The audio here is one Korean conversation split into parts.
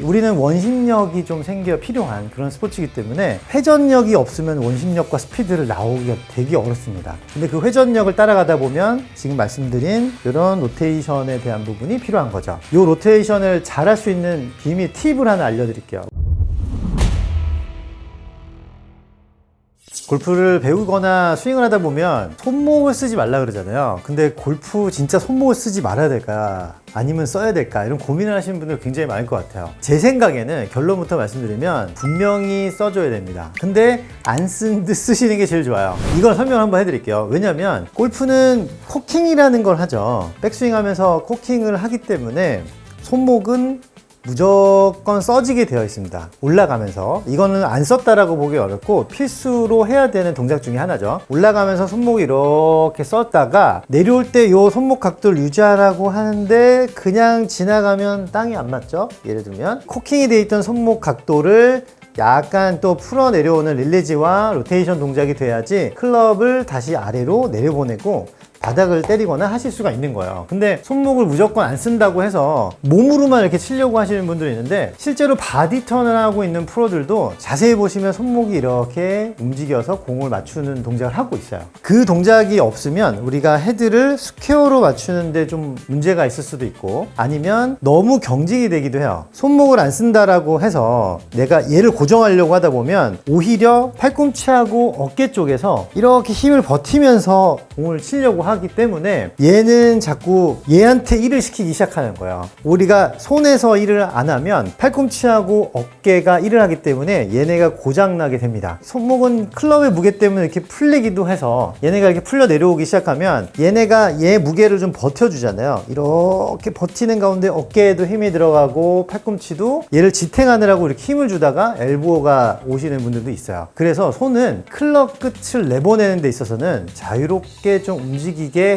우리는 원심력이 좀 생겨 필요한 그런 스포츠이기 때문에 회전력이 없으면 원심력과 스피드를 나오기가 되게 어렵습니다. 근데 그 회전력을 따라가다 보면 지금 말씀드린 이런 로테이션에 대한 부분이 필요한 거죠. 이 로테이션을 잘할 수 있는 비밀 팁을 하나 알려드릴게요. 골프를 배우거나 스윙을 하다 보면 손목을 쓰지 말라 그러잖아요. 근데 골프 진짜 손목을 쓰지 말아야 될까? 아니면 써야 될까? 이런 고민을 하시는 분들 굉장히 많을 것 같아요. 제 생각에는 결론부터 말씀드리면 분명히 써줘야 됩니다. 근데 안 쓴 듯 쓰시는 게 제일 좋아요. 이걸 설명을 한번 해드릴게요. 왜냐면 골프는 코킹이라는 걸 하죠. 백스윙 하면서 코킹을 하기 때문에 손목은 무조건 써지게 되어 있습니다. 올라가면서. 이거는 안 썼다라고 보기 어렵고 필수로 해야 되는 동작 중에 하나죠. 올라가면서 손목이 이렇게 썼다가 내려올 때 이 손목 각도를 유지하라고 하는데 그냥 지나가면 땅이 안 맞죠? 예를 들면 코킹이 되어 있던 손목 각도를 약간 또 풀어 내려오는 릴리지와 로테이션 동작이 돼야지 클럽을 다시 아래로 내려보내고 바닥을 때리거나 하실 수가 있는 거예요. 근데 손목을 무조건 안 쓴다고 해서 몸으로만 이렇게 치려고 하시는 분들이 있는데 실제로 바디 턴을 하고 있는 프로들도 자세히 보시면 손목이 이렇게 움직여서 공을 맞추는 동작을 하고 있어요. 그 동작이 없으면 우리가 헤드를 스퀘어로 맞추는데 좀 문제가 있을 수도 있고 아니면 너무 경직이 되기도 해요. 손목을 안 쓴다라고 해서 내가 얘를 고정하려고 하다 보면 오히려 팔꿈치하고 어깨 쪽에서 이렇게 힘을 버티면서 공을 치려고 하기 때문에 얘는 자꾸 얘한테 일을 시키기 시작하는 거예요. 우리가 손에서 일을 안 하면 팔꿈치하고 어깨가 일을 하기 때문에 얘네가 고장나게 됩니다. 손목은 클럽의 무게 때문에 이렇게 풀리기도 해서 얘네가 이렇게 풀려 내려오기 시작하면 얘네가 얘 무게를 좀 버텨주잖아요. 이렇게 버티는 가운데 어깨에도 힘이 들어가고 팔꿈치도 얘를 지탱하느라고 이렇게 힘을 주다가 엘보가 오시는 분들도 있어요. 그래서 손은 클럽 끝을 내보내는 데 있어서는 자유롭게 좀 움직이게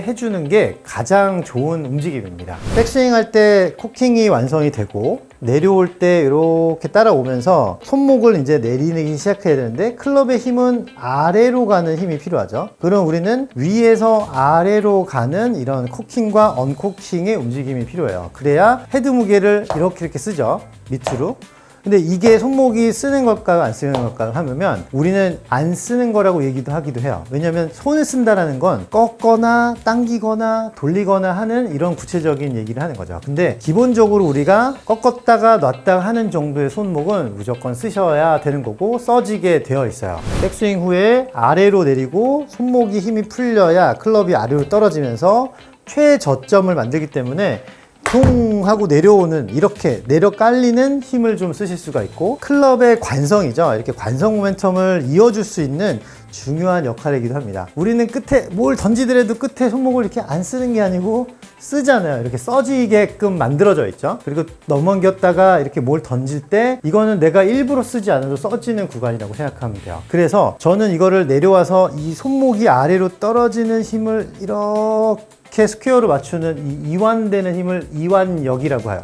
해주는 게 가장 좋은 움직임입니다. 백스윙 할 때 코킹이 완성이 되고 내려올 때 이렇게 따라오면서 손목을 이제 내리기 시작해야 되는데 클럽의 힘은 아래로 가는 힘이 필요하죠. 그럼 우리는 위에서 아래로 가는 이런 코킹과 언코킹의 움직임이 필요해요. 그래야 헤드 무게를 이렇게 쓰죠. 밑으로. 근데 이게 손목이 쓰는 걸까 안 쓰는 걸까 하면 우리는 안 쓰는 거라고 얘기도 하기도 해요. 왜냐면 손을 쓴다라는 건 꺾거나 당기거나 돌리거나 하는 이런 구체적인 얘기를 하는 거죠. 근데 기본적으로 우리가 꺾었다가 놨다가 하는 정도의 손목은 무조건 쓰셔야 되는 거고 써지게 되어 있어요. 백스윙 후에 아래로 내리고 손목이 힘이 풀려야 클럽이 아래로 떨어지면서 최저점을 만들기 때문에 퉁 하고 내려오는 이렇게 내려 깔리는 힘을 좀 쓰실 수가 있고 클럽의 관성이죠. 이렇게 관성 모멘텀을 이어줄 수 있는 중요한 역할이기도 합니다. 우리는 끝에 뭘 던지더라도 끝에 손목을 이렇게 안 쓰는 게 아니고 쓰잖아요. 이렇게 써지게끔 만들어져 있죠. 그리고 넘어겼다가 이렇게 뭘 던질 때 이거는 내가 일부러 쓰지 않아도 써지는 구간이라고 생각하면 돼요. 그래서 저는 이거를 내려와서 이 손목이 아래로 떨어지는 힘을 이렇게 스퀘어로 맞추는 이 이완되는 힘을 이완력이라고 해요.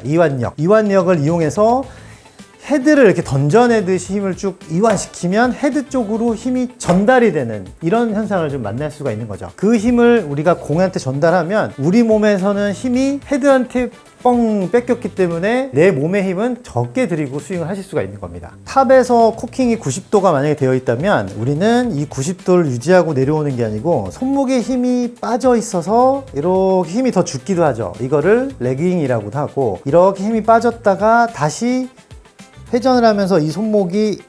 이완력을 이용해서 헤드를 이렇게 던져내듯이 힘을 쭉 이완시키면 헤드 쪽으로 힘이 전달이 되는 이런 현상을 좀 만날 수가 있는 거죠. 그 힘을 우리가 공한테 전달하면 우리 몸에서는 힘이 헤드한테 뻥 뺏겼기 때문에 내 몸의 힘은 적게 들이고 스윙을 하실 수가 있는 겁니다. 탑에서 코킹이 90도가 만약에 되어 있다면 우리는 이 90도를 유지하고 내려오는 게 아니고 손목에 힘이 빠져 있어서 이렇게 힘이 더 죽기도 하죠. 이거를 레깅이라고도 하고 이렇게 힘이 빠졌다가 다시 회전을 하면서 이 손목이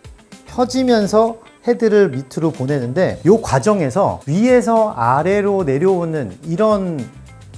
펴지면서 헤드를 밑으로 보내는데 이 과정에서 위에서 아래로 내려오는 이런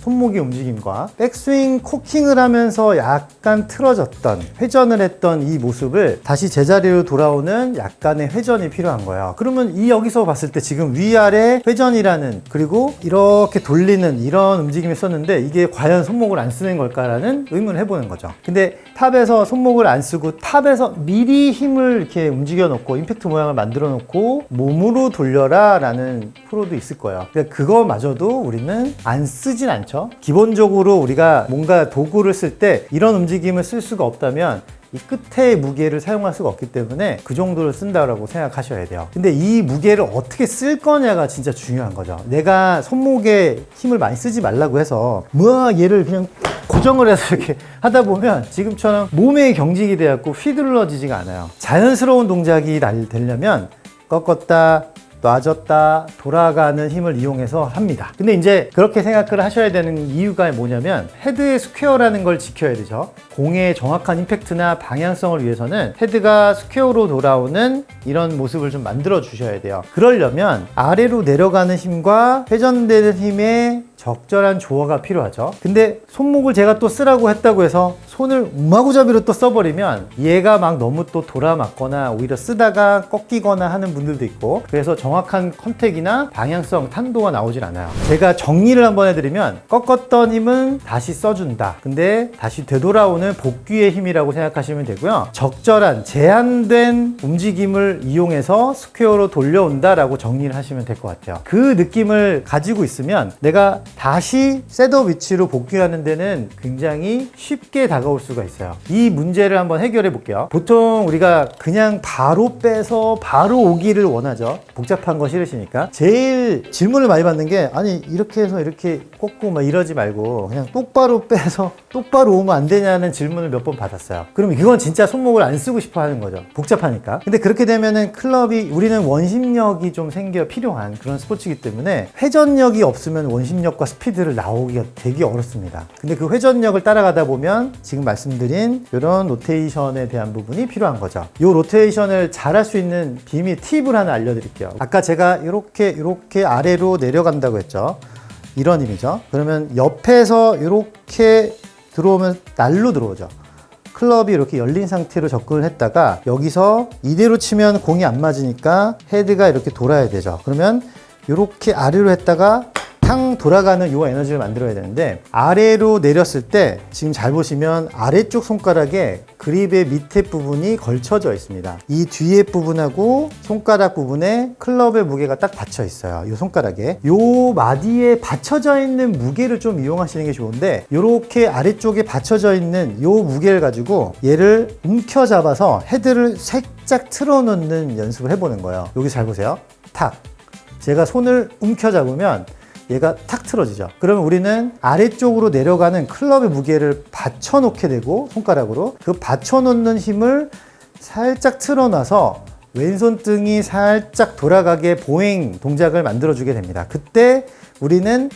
손목의 움직임과 백스윙 코킹을 하면서 약간 틀어졌던 회전을 했던 이 모습을 다시 제자리로 돌아오는 약간의 회전이 필요한 거예요. 그러면 이 여기서 봤을 때 지금 위아래 회전이라는 그리고 이렇게 돌리는 이런 움직임이 있었는데 이게 과연 손목을 안 쓰는 걸까라는 의문을 해보는 거죠. 근데 탑에서 손목을 안 쓰고 탑에서 미리 힘을 이렇게 움직여 놓고 임팩트 모양을 만들어 놓고 몸으로 돌려라 라는 프로도 있을 거예요. 근데 그거마저도 우리는 안 쓰진 않죠. 기본적으로 우리가 뭔가 도구를 쓸 때 이런 움직임을 쓸 수가 없다면 이 끝에 무게를 사용할 수가 없기 때문에 그 정도를 쓴다고 생각하셔야 돼요. 근데 이 무게를 어떻게 쓸 거냐가 진짜 중요한 거죠. 내가 손목에 힘을 많이 쓰지 말라고 해서 뭐 얘를 그냥 고정을 해서 이렇게 하다 보면 지금처럼 몸에 경직이 돼갖고 휘둘러지지가 않아요. 자연스러운 동작이 되려면 꺾었다 놔졌다 돌아가는 힘을 이용해서 합니다. 근데 이제 그렇게 생각을 하셔야 되는 이유가 뭐냐면 헤드의 스퀘어라는 걸 지켜야 되죠. 공의 정확한 임팩트나 방향성을 위해서는 헤드가 스퀘어로 돌아오는 이런 모습을 좀 만들어 주셔야 돼요. 그러려면 아래로 내려가는 힘과 회전되는 힘의 적절한 조화가 필요하죠. 근데 손목을 제가 또 쓰라고 했다고 해서 손을 우마구잡이로 또 써버리면 얘가 막 너무 또 돌아맞거나 오히려 쓰다가 꺾이거나 하는 분들도 있고, 그래서 정확한 컨택이나 방향성, 탄도가 나오질 않아요. 제가 정리를 한번 해드리면 꺾었던 힘은 다시 써준다. 근데 다시 되돌아오는 복귀의 힘이라고 생각하시면 되고요. 적절한 제한된 움직임을 이용해서 스퀘어로 돌려온다 라고 정리를 하시면 될 것 같아요. 그 느낌을 가지고 있으면 내가 다시 셋업 위치로 복귀하는 데는 굉장히 쉽게 다가올 수가 있어요. 이 문제를 한번 해결해 볼게요. 보통 우리가 그냥 바로 빼서 바로 오기를 원하죠. 복잡한 거 싫으시니까. 제일 질문을 많이 받는 게, 아니 이렇게 해서 이렇게 꽂고 막 이러지 말고 그냥 똑바로 빼서 똑바로 오면 안 되냐는 질문을 몇 번 받았어요. 그러면 이건 진짜 손목을 안 쓰고 싶어 하는 거죠. 복잡하니까. 근데 그렇게 되면은 클럽이, 우리는 원심력이 좀 생겨 필요한 그런 스포츠이기 때문에 회전력이 없으면 원심력과 스피드를 나오기가 되게 어렵습니다. 근데 그 회전력을 따라가다 보면 지금 말씀드린 이런 로테이션에 대한 부분이 필요한 거죠. 이 로테이션을 잘할 수 있는 비밀 팁을 하나 알려드릴게요. 아까 제가 이렇게 아래로 내려간다고 했죠. 이런 힘이죠. 그러면 옆에서 이렇게 들어오면 날로 들어오죠. 클럽이 이렇게 열린 상태로 접근을 했다가 여기서 이대로 치면 공이 안 맞으니까 헤드가 이렇게 돌아야 되죠. 그러면 이렇게 아래로 했다가 탕 돌아가는 이 에너지를 만들어야 되는데, 아래로 내렸을 때 지금 잘 보시면 아래쪽 손가락에 그립의 밑에 부분이 걸쳐져 있습니다. 이 뒤에 부분하고 손가락 부분에 클럽의 무게가 딱 받쳐 있어요. 이 손가락에. 이 마디에 받쳐져 있는 무게를 좀 이용하시는 게 좋은데, 이렇게 아래쪽에 받쳐져 있는 이 무게를 가지고 얘를 움켜잡아서 헤드를 살짝 틀어놓는 연습을 해보는 거예요. 여기 잘 보세요. 탁. 제가 손을 움켜잡으면 얘가 탁 틀어지죠. 그러면 우리는 아래쪽으로 내려가는 클럽의 무게를 받쳐놓게 되고, 손가락으로 그 받쳐놓는 힘을 살짝 틀어놔서 왼손등이 살짝 돌아가게 보행 동작을 만들어주게 됩니다. 그때 우리는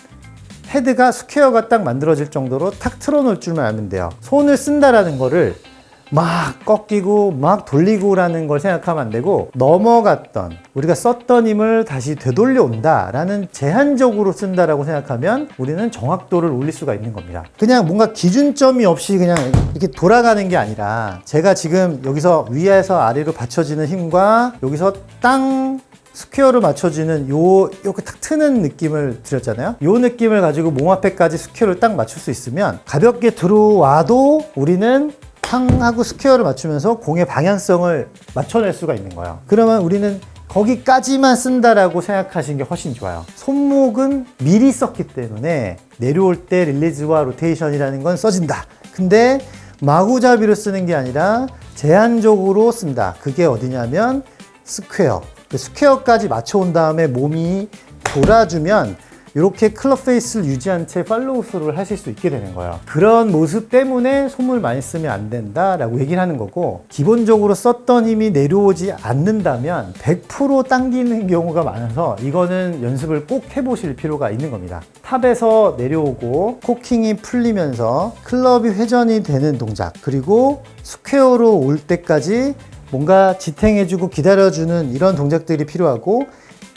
헤드가 스퀘어가 딱 만들어질 정도로 탁 틀어놓을 줄만 알면 돼요. 손을 쓴다라는 거를 막 꺾이고 막 돌리고 라는 걸 생각하면 안 되고, 넘어갔던, 우리가 썼던 힘을 다시 되돌려 온다 라는 제한적으로 쓴다라고 생각하면 우리는 정확도를 올릴 수가 있는 겁니다. 그냥 뭔가 기준점이 없이 그냥 이렇게 돌아가는 게 아니라, 제가 지금 여기서 위에서 아래로 받쳐지는 힘과 여기서 땅 스퀘어를 맞춰주는 요렇게 탁 트는 느낌을 드렸잖아요. 요 느낌을 가지고 몸 앞에까지 스퀘어를 딱 맞출 수 있으면 가볍게 들어와도 우리는 탕 하고 스퀘어를 맞추면서 공의 방향성을 맞춰낼 수가 있는 거예요. 그러면 우리는 거기까지만 쓴다라고 생각하시는 게 훨씬 좋아요. 손목은 미리 썼기 때문에 내려올 때 릴리즈와 로테이션이라는 건 써진다. 근데 마구잡이로 쓰는 게 아니라 제한적으로 쓴다. 그게 어디냐면 스퀘어. 스퀘어까지 맞춰온 다음에 몸이 돌아주면 이렇게 클럽 페이스를 유지한 채 팔로우 스루를 하실 수 있게 되는 거예요. 그런 모습 때문에 손을 많이 쓰면 안 된다라고 얘기를 하는 거고, 기본적으로 썼던 힘이 내려오지 않는다면 100% 당기는 경우가 많아서 이거는 연습을 꼭 해보실 필요가 있는 겁니다. 탑에서 내려오고 코킹이 풀리면서 클럽이 회전이 되는 동작, 그리고 스퀘어로 올 때까지 뭔가 지탱해주고 기다려주는 이런 동작들이 필요하고,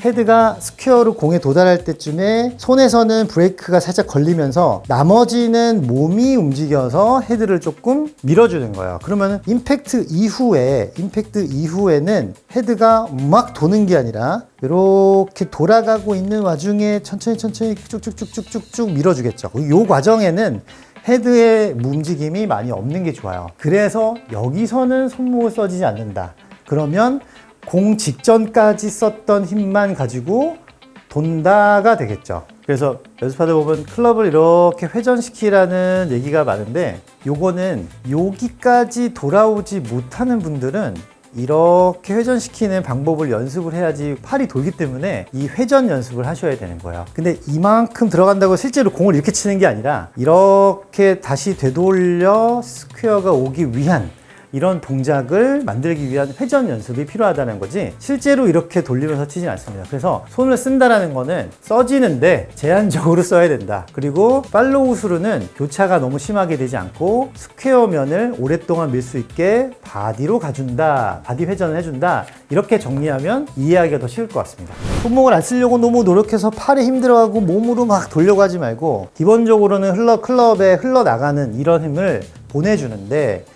헤드가 스퀘어로 공에 도달할 때쯤에 손에서는 브레이크가 살짝 걸리면서 나머지는 몸이 움직여서 헤드를 조금 밀어주는 거예요. 그러면 임팩트 이후에는 헤드가 막 도는 게 아니라 이렇게 돌아가고 있는 와중에 천천히 쭉쭉쭉쭉쭉 밀어주겠죠. 이 과정에는 헤드의 움직임이 많이 없는 게 좋아요. 그래서 여기서는 손목을 써지지 않는다. 그러면 공 직전까지 썼던 힘만 가지고 돈다가 되겠죠. 그래서 연습하다 보면 클럽을 이렇게 회전시키라는 얘기가 많은데, 요거는 여기까지 돌아오지 못하는 분들은 이렇게 회전시키는 방법을 연습을 해야지 팔이 돌기 때문에 이 회전 연습을 하셔야 되는 거예요. 근데 이만큼 들어간다고 실제로 공을 이렇게 치는 게 아니라 이렇게 다시 되돌려 스퀘어가 오기 위한 이런 동작을 만들기 위한 회전 연습이 필요하다는 거지 실제로 이렇게 돌리면서 치진 않습니다. 그래서 손을 쓴다라는 거는 써지는데 제한적으로 써야 된다. 그리고 팔로우 스루는 교차가 너무 심하게 되지 않고 스퀘어 면을 오랫동안 밀 수 있게 바디로 가준다. 바디 회전을 해준다. 이렇게 정리하면 이해하기가 더 쉬울 것 같습니다. 손목을 안 쓰려고 너무 노력해서 팔에 힘들어하고 몸으로 막 돌려고 하지 말고 기본적으로는 클럽에 흘러나가는 이런 힘을 보내주는데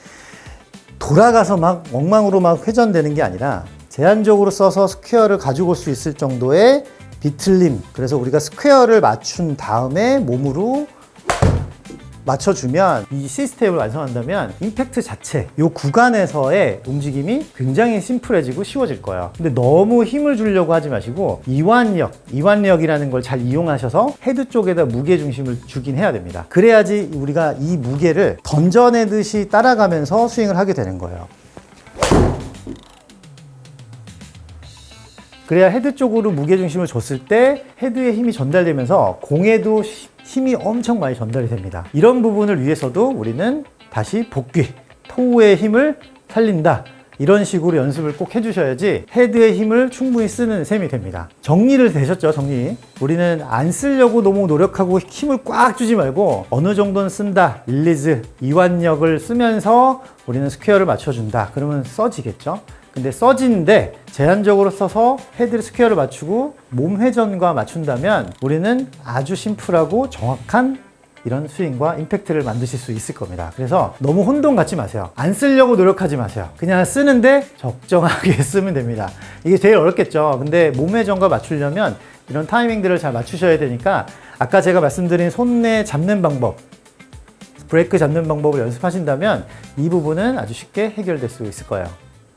돌아가서 막 엉망으로 막 회전되는 게 아니라 제한적으로 써서 스퀘어를 가지고 올 수 있을 정도의 비틀림. 그래서 우리가 스퀘어를 맞춘 다음에 몸으로 맞춰주면 이 시스템을 완성한다면 임팩트 자체 이 구간에서의 움직임이 굉장히 심플해지고 쉬워질 거예요. 근데 너무 힘을 주려고 하지 마시고 이완력이라는 걸 잘 이용하셔서 헤드 쪽에다 무게 중심을 주긴 해야 됩니다. 그래야지 우리가 이 무게를 던져내듯이 따라가면서 스윙을 하게 되는 거예요. 그래야 헤드 쪽으로 무게 중심을 줬을 때 헤드에 힘이 전달되면서 공에도 힘이 엄청 많이 전달이 됩니다. 이런 부분을 위해서도 우리는 다시 복귀, 토우의 힘을 살린다. 이런 식으로 연습을 꼭 해주셔야지 헤드의 힘을 충분히 쓰는 셈이 됩니다. 정리를 되셨죠? 정리. 우리는 안 쓰려고 너무 노력하고 힘을 꽉 주지 말고 어느 정도는 쓴다. 릴리즈, 이완력을 쓰면서 우리는 스퀘어를 맞춰준다. 그러면 써지겠죠? 근데 써지는데 제한적으로 써서 헤드 스퀘어를 맞추고 몸 회전과 맞춘다면 우리는 아주 심플하고 정확한 이런 스윙과 임팩트를 만드실 수 있을 겁니다. 그래서 너무 혼돈 갖지 마세요. 안 쓰려고 노력하지 마세요. 그냥 쓰는데 적정하게 쓰면 됩니다. 이게 제일 어렵겠죠. 근데 몸 회전과 맞추려면 이런 타이밍들을 잘 맞추셔야 되니까 아까 제가 말씀드린 손에 잡는 방법, 브레이크 잡는 방법을 연습하신다면 이 부분은 아주 쉽게 해결될 수 있을 거예요.